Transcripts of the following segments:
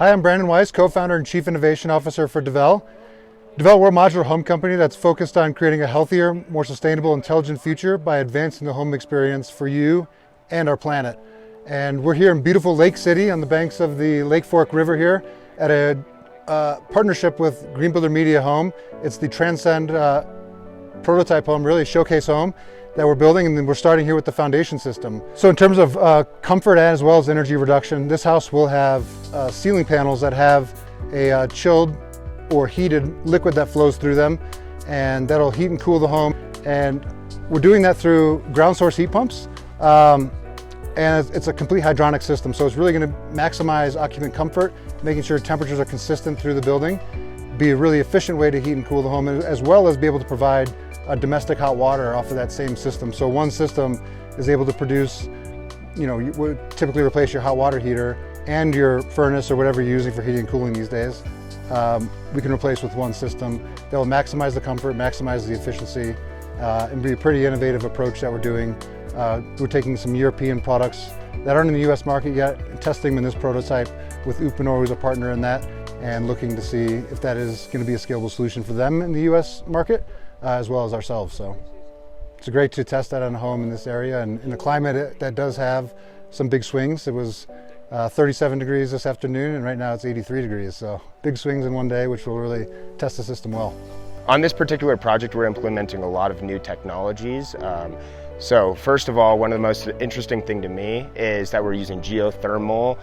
Hi, I'm Brandon Weiss, co-founder and chief innovation officer for Dvele. Dvele, we're a modular home company that's focused on creating a healthier, more sustainable, intelligent future by advancing the home experience for you and our planet. And we're here in beautiful Lake City on the banks of the Lake Fork River here at a partnership with Builder Media Home. It's the Transcend prototype home, really showcase home that we're building, and then we're starting here with the foundation system. So in terms of comfort as well as energy reduction, this house will have ceiling panels that have a chilled or heated liquid that flows through them, and that'll heat and cool the home. And we're doing that through ground source heat pumps. And it's a complete hydronic system, so it's really going to maximize occupant comfort, making sure temperatures are consistent through the building, be a really efficient way to heat and cool the home, as well as be able to provide domestic hot water off of that same system. So one system is able to produce, you would typically replace your hot water heater and your furnace or whatever you're using for heating and cooling these days. We can replace with one system that will maximize the comfort, maximize the efficiency, and be a pretty innovative approach that we're doing. We're taking some European products that aren't in the US market yet and testing them in this prototype with Uponor, who's a partner in that, and looking to see if that is going to be a scalable solution for them in the US market, as well as ourselves. So it's great to test that on a home in this area, and in a climate that does have some big swings. It was 37 degrees this afternoon, and right now it's 83 degrees. So big swings in one day, which will really test the system well. On this particular project, we're implementing a lot of new technologies. So first of all, one of the most interesting thing to me is that we're using geothermal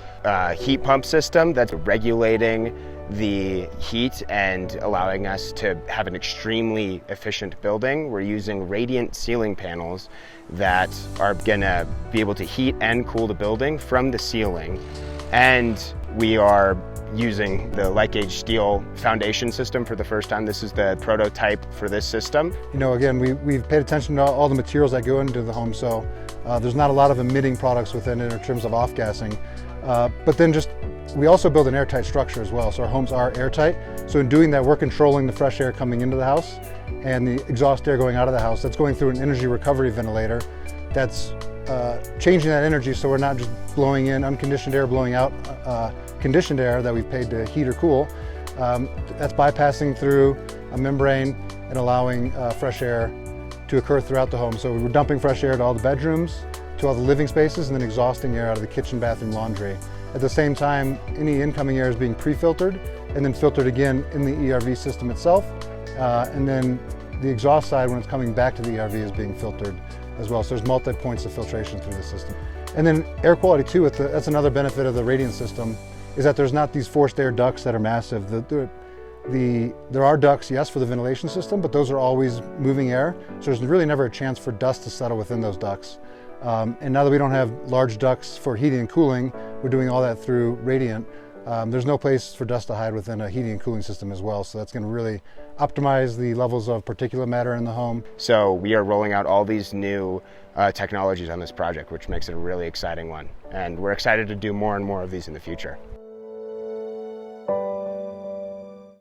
heat pump system that's regulating the heat and allowing us to have an extremely efficient building. We're using radiant ceiling panels that are gonna be able to heat and cool the building from the ceiling. And we are using the like-gauge steel foundation system for the first time. This is the prototype for this system. Again, we've paid attention to all the materials that go into the home, so there's not a lot of emitting products within it in terms of off-gassing. But then we also build an airtight structure as well, so our homes are airtight. So in doing that, we're controlling the fresh air coming into the house and the exhaust air going out of the house. That's going through an energy recovery ventilator that's changing that energy, so we're not just blowing in unconditioned air, blowing out conditioned air that we've paid to heat or cool. That's bypassing through a membrane and allowing fresh air to occur throughout the home. So we're dumping fresh air to all the bedrooms, to all the living spaces, and then exhausting air out of the kitchen, bathroom, laundry. At the same time, any incoming air is being pre-filtered and then filtered again in the ERV system itself. And then the exhaust side, when it's coming back to the ERV, is being filtered as well. So there's multi-points of filtration through the system. And then air quality too, that's another benefit of the radiant system, is that there's not these forced air ducts that are massive. There are ducts, yes, for the ventilation system, but those are always moving air. So there's really never a chance for dust to settle within those ducts. And now that we don't have large ducts for heating and cooling, we're doing all that through radiant. There's no place for dust to hide within a heating and cooling system as well, so that's going to really optimize the levels of particulate matter in the home. So we are rolling out all these new technologies on this project, which makes it a really exciting one. And we're excited to do more and more of these in the future.